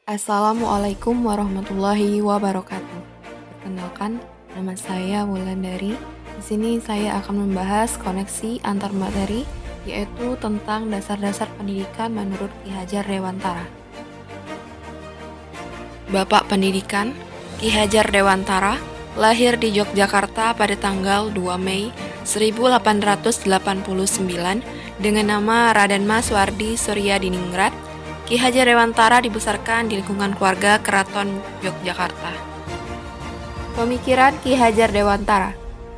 Assalamualaikum warahmatullahi wabarakatuh. Perkenalkan, nama saya Wulandari. Di sini saya akan membahas koneksi antar materi, yaitu tentang dasar-dasar pendidikan menurut Ki Hajar Dewantara. Bapak Pendidikan, Ki Hajar Dewantara, lahir di Yogyakarta pada tanggal 2 Mei 1889 dengan nama Raden Mas Wardi Surya Diningrat. Ki Hajar Dewantara dibesarkan di lingkungan keluarga Keraton Yogyakarta. Pemikiran Ki Hajar Dewantara.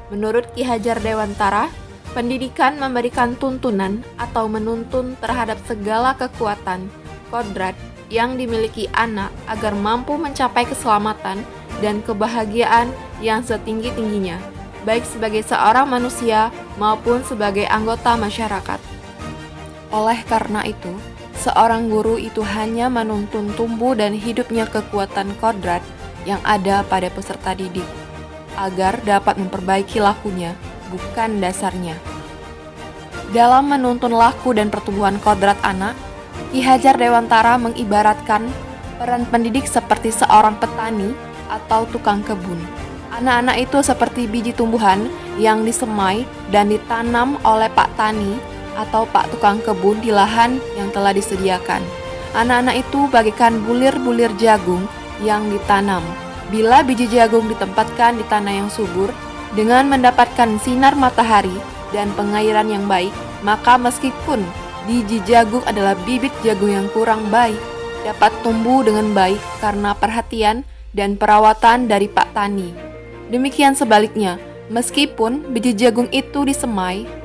Menurut Ki Hajar Dewantara, pendidikan memberikan tuntunan atau menuntun terhadap segala kekuatan, kodrat yang dimiliki anak agar mampu mencapai keselamatan dan kebahagiaan yang setinggi-tingginya, baik sebagai seorang manusia maupun sebagai anggota masyarakat. Oleh karena itu, seorang guru itu hanya menuntun tumbuh dan hidupnya kekuatan kodrat yang ada pada peserta didik, agar dapat memperbaiki lakunya, bukan dasarnya. Dalam menuntun laku dan pertumbuhan kodrat anak, Ki Hajar Dewantara mengibaratkan peran pendidik seperti seorang petani atau tukang kebun. Anak-anak itu seperti biji tumbuhan yang disemai dan ditanam oleh Pak Tani atau Pak Tukang Kebun di lahan yang telah disediakan. Anak-anak itu bagaikan bulir-bulir jagung yang ditanam. Bila biji jagung ditempatkan di tanah yang subur, dengan mendapatkan sinar matahari dan pengairan yang baik, maka meskipun biji jagung adalah bibit jagung yang kurang baik, dapat tumbuh dengan baik karena perhatian dan perawatan dari Pak Tani. Demikian sebaliknya, meskipun biji jagung itu disemai,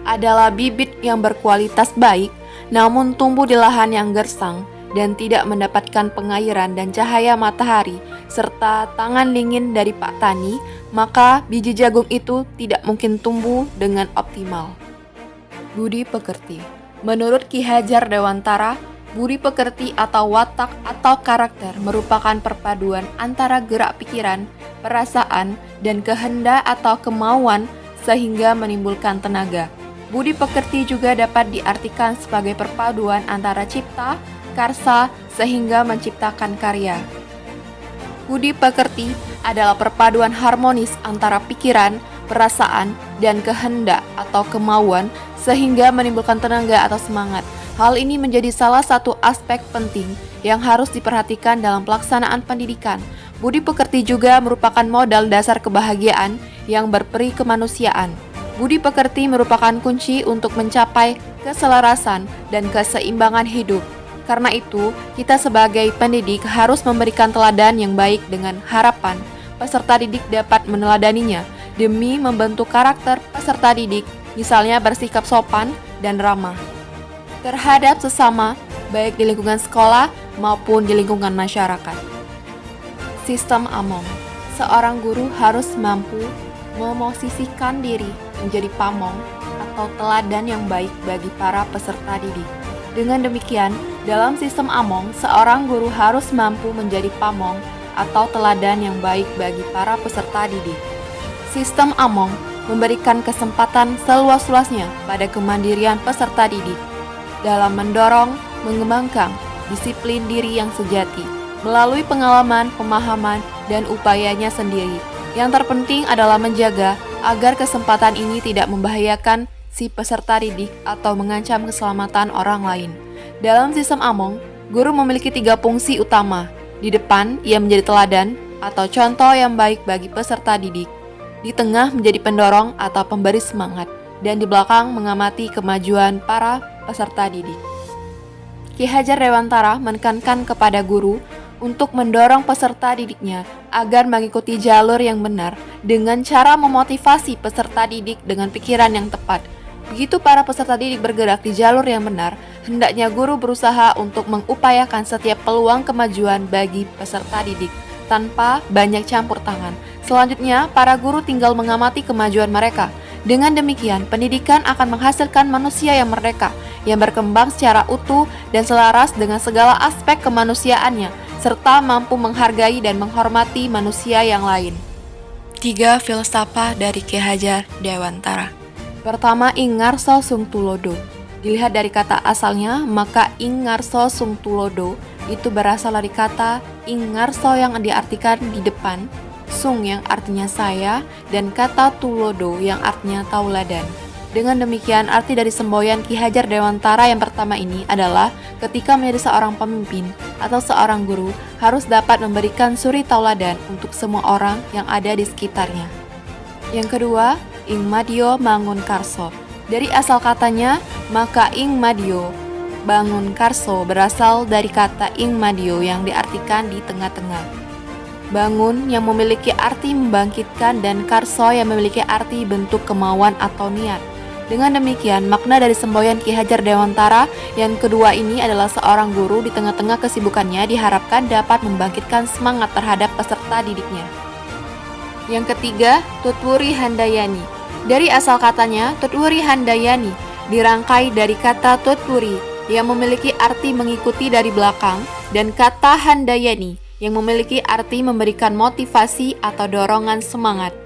adalah bibit yang berkualitas baik, namun tumbuh di lahan yang gersang dan tidak mendapatkan pengairan dan cahaya matahari serta tangan dingin dari Pak Tani, maka biji jagung itu tidak mungkin tumbuh dengan optimal. Budi pekerti. Menurut Ki Hajar Dewantara, budi pekerti atau watak atau karakter merupakan perpaduan antara gerak pikiran, perasaan, dan kehendak atau kemauan sehingga menimbulkan tenaga. Budi pekerti juga dapat diartikan sebagai perpaduan antara cipta, karsa, sehingga menciptakan karya. Budi pekerti adalah perpaduan harmonis antara pikiran, perasaan, dan kehendak atau kemauan sehingga menimbulkan tenaga atau semangat. Hal ini menjadi salah satu aspek penting yang harus diperhatikan dalam pelaksanaan pendidikan. Budi pekerti juga merupakan modal dasar kebahagiaan yang berperi kemanusiaan. Budi pekerti merupakan kunci untuk mencapai keselarasan dan keseimbangan hidup. Karena itu, kita sebagai pendidik harus memberikan teladan yang baik dengan harapan peserta didik dapat meneladaninya demi membentuk karakter peserta didik, misalnya bersikap sopan dan ramah terhadap sesama, baik di lingkungan sekolah maupun di lingkungan masyarakat. Sistem Among. Seorang guru harus mampu memosisikan diri menjadi pamong atau teladan yang baik bagi para peserta didik. Dengan demikian, dalam sistem Among, seorang guru harus mampu menjadi pamong atau teladan yang baik bagi para peserta didik. Sistem Among memberikan kesempatan seluas-luasnya pada kemandirian peserta didik dalam mendorong, mengembangkan disiplin diri yang sejati melalui pengalaman, pemahaman, dan upayanya sendiri. Yang terpenting adalah menjaga agar kesempatan ini tidak membahayakan si peserta didik atau mengancam keselamatan orang lain. Dalam sistem Among, guru memiliki 3 fungsi utama. Di depan, ia menjadi teladan atau contoh yang baik bagi peserta didik. Di tengah menjadi pendorong atau pemberi semangat. Dan di belakang mengamati kemajuan para peserta didik. Ki Hajar Dewantara menekankan kepada guru untuk mendorong peserta didiknya agar mengikuti jalur yang benar dengan cara memotivasi peserta didik dengan pikiran yang tepat. Begitu para peserta didik bergerak di jalur yang benar, hendaknya guru berusaha untuk mengupayakan setiap peluang kemajuan bagi peserta didik tanpa banyak campur tangan. Selanjutnya, para guru tinggal mengamati kemajuan mereka. Dengan demikian, pendidikan akan menghasilkan manusia yang merdeka, yang berkembang secara utuh dan selaras dengan segala aspek kemanusiaannya, serta mampu menghargai dan menghormati manusia yang lain. 3 filsafat dari Ki Hajar Dewantara. Pertama, Ingarso Sung Tulodo. Dilihat dari kata asalnya, maka Ingarso Sung Tulodo itu berasal dari kata ing ngarso yang diartikan di depan, sung yang artinya saya, dan kata tulodo yang artinya tauladan. Dengan demikian, arti dari semboyan Ki Hajar Dewantara yang pertama ini adalah ketika menjadi seorang pemimpin atau seorang guru harus dapat memberikan suri tauladan untuk semua orang yang ada di sekitarnya. Yang kedua, ing madyo mangun karso. Dari asal katanya, maka ing madyo bangun karso berasal dari kata ing madyo yang diartikan di tengah-tengah. Bangun yang memiliki arti membangkitkan dan karso yang memiliki arti bentuk kemauan atau niat. Dengan demikian, makna dari semboyan Ki Hajar Dewantara yang kedua ini adalah seorang guru di tengah-tengah kesibukannya diharapkan dapat membangkitkan semangat terhadap peserta didiknya. Yang ketiga, Tutwuri Handayani. Dari asal katanya, Tutwuri Handayani dirangkai dari kata Tutwuri yang memiliki arti mengikuti dari belakang dan kata Handayani yang memiliki arti memberikan motivasi atau dorongan semangat.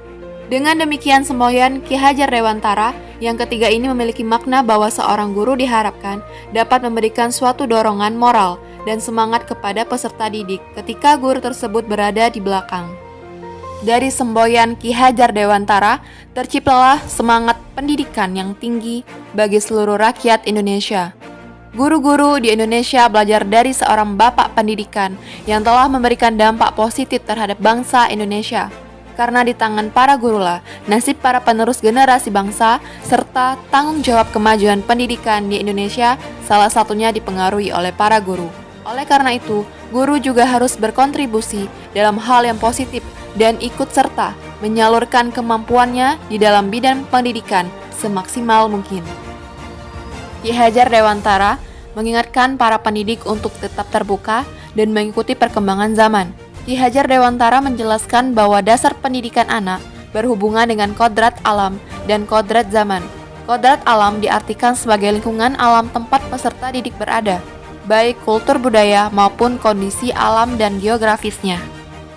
Dengan demikian, semboyan Ki Hajar Dewantara yang ketiga ini memiliki makna bahwa seorang guru diharapkan dapat memberikan suatu dorongan moral dan semangat kepada peserta didik ketika guru tersebut berada di belakang. Dari semboyan Ki Hajar Dewantara terciptalah semangat pendidikan yang tinggi bagi seluruh rakyat Indonesia. Guru-guru di Indonesia belajar dari seorang bapak pendidikan yang telah memberikan dampak positif terhadap bangsa Indonesia. Karena di tangan para gurulah nasib para penerus generasi bangsa serta tanggung jawab kemajuan pendidikan di Indonesia salah satunya dipengaruhi oleh para guru. Oleh karena itu, guru juga harus berkontribusi dalam hal yang positif dan ikut serta menyalurkan kemampuannya di dalam bidang pendidikan semaksimal mungkin. Ki Hajar Dewantara mengingatkan para pendidik untuk tetap terbuka dan mengikuti perkembangan zaman. Ki Hajar Dewantara menjelaskan bahwa dasar pendidikan anak berhubungan dengan kodrat alam dan kodrat zaman. Kodrat alam diartikan sebagai lingkungan alam tempat peserta didik berada, baik kultur budaya maupun kondisi alam dan geografisnya.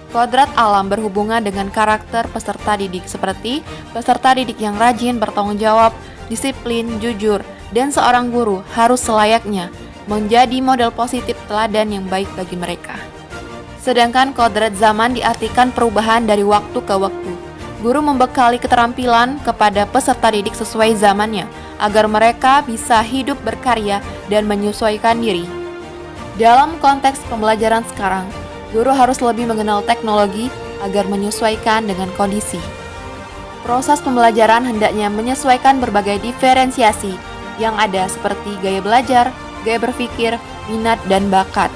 Kodrat alam berhubungan dengan karakter peserta didik seperti peserta didik yang rajin, bertanggung jawab, disiplin, jujur, dan seorang guru harus selayaknya menjadi model positif teladan yang baik bagi mereka. Sedangkan kodrat zaman diartikan perubahan dari waktu ke waktu. Guru membekali keterampilan kepada peserta didik sesuai zamannya, agar mereka bisa hidup berkarya dan menyesuaikan diri. Dalam konteks pembelajaran sekarang, guru harus lebih mengenal teknologi agar menyesuaikan dengan kondisi. Proses pembelajaran hendaknya menyesuaikan berbagai diferensiasi yang ada seperti gaya belajar, gaya berpikir, minat, dan bakat.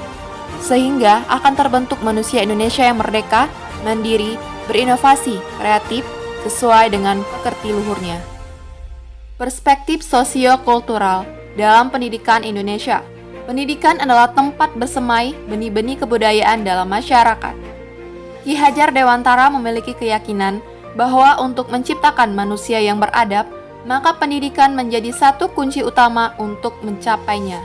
Sehingga akan terbentuk manusia Indonesia yang merdeka, mandiri, berinovasi, kreatif, sesuai dengan pekerti luhurnya. Perspektif sosio-kultural dalam pendidikan Indonesia. Pendidikan adalah tempat bersemai benih-benih kebudayaan dalam masyarakat. Ki Hajar Dewantara memiliki keyakinan bahwa untuk menciptakan manusia yang beradab, maka pendidikan menjadi satu kunci utama untuk mencapainya.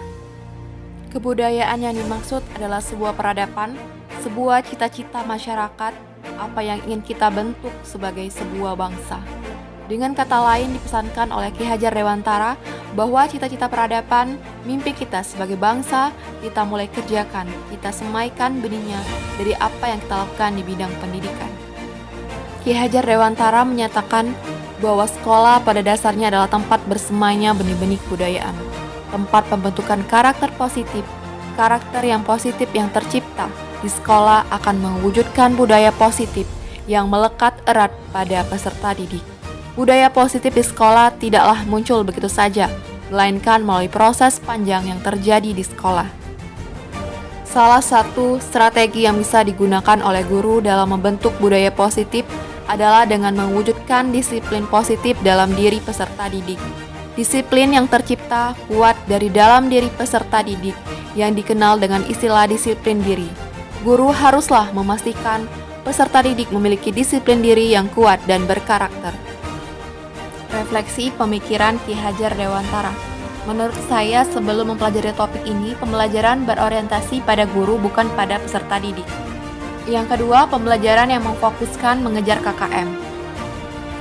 Kebudayaan yang dimaksud adalah sebuah peradaban, sebuah cita-cita masyarakat, apa yang ingin kita bentuk sebagai sebuah bangsa. Dengan kata lain dipesankan oleh Ki Hajar Dewantara bahwa cita-cita peradaban, mimpi kita sebagai bangsa, kita mulai kerjakan, kita semaikan benihnya dari apa yang kita lakukan di bidang pendidikan. Ki Hajar Dewantara menyatakan bahwa sekolah pada dasarnya adalah tempat bersemainya benih-benih kebudayaan, tempat pembentukan karakter positif. Karakter yang positif yang tercipta di sekolah akan mewujudkan budaya positif yang melekat erat pada peserta didik. Budaya positif di sekolah tidaklah muncul begitu saja, melainkan melalui proses panjang yang terjadi di sekolah. Salah satu strategi yang bisa digunakan oleh guru dalam membentuk budaya positif adalah dengan mewujudkan disiplin positif dalam diri peserta didik. Disiplin yang tercipta kuat dari dalam diri peserta didik yang dikenal dengan istilah disiplin diri. Guru haruslah memastikan peserta didik memiliki disiplin diri yang kuat dan berkarakter. Refleksi pemikiran Ki Hajar Dewantara. Menurut saya, sebelum mempelajari topik ini, pembelajaran berorientasi pada guru bukan pada peserta didik. Yang kedua, pembelajaran yang memfokuskan mengejar KKM.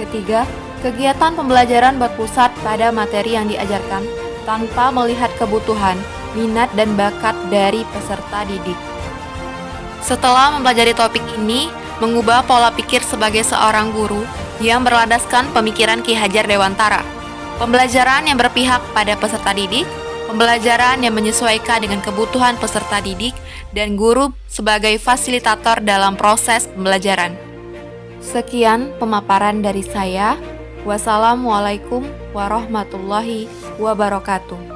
Ketiga, kegiatan pembelajaran berpusat pada materi yang diajarkan tanpa melihat kebutuhan minat dan bakat dari peserta didik. Setelah mempelajari topik ini, mengubah pola pikir sebagai seorang guru yang berlandaskan pemikiran Ki Hajar Dewantara. Pembelajaran yang berpihak pada peserta didik, pembelajaran yang menyesuaikan dengan kebutuhan peserta didik, dan guru sebagai fasilitator dalam proses pembelajaran. Sekian pemaparan dari saya. Wassalamualaikum warahmatullahi wabarakatuh.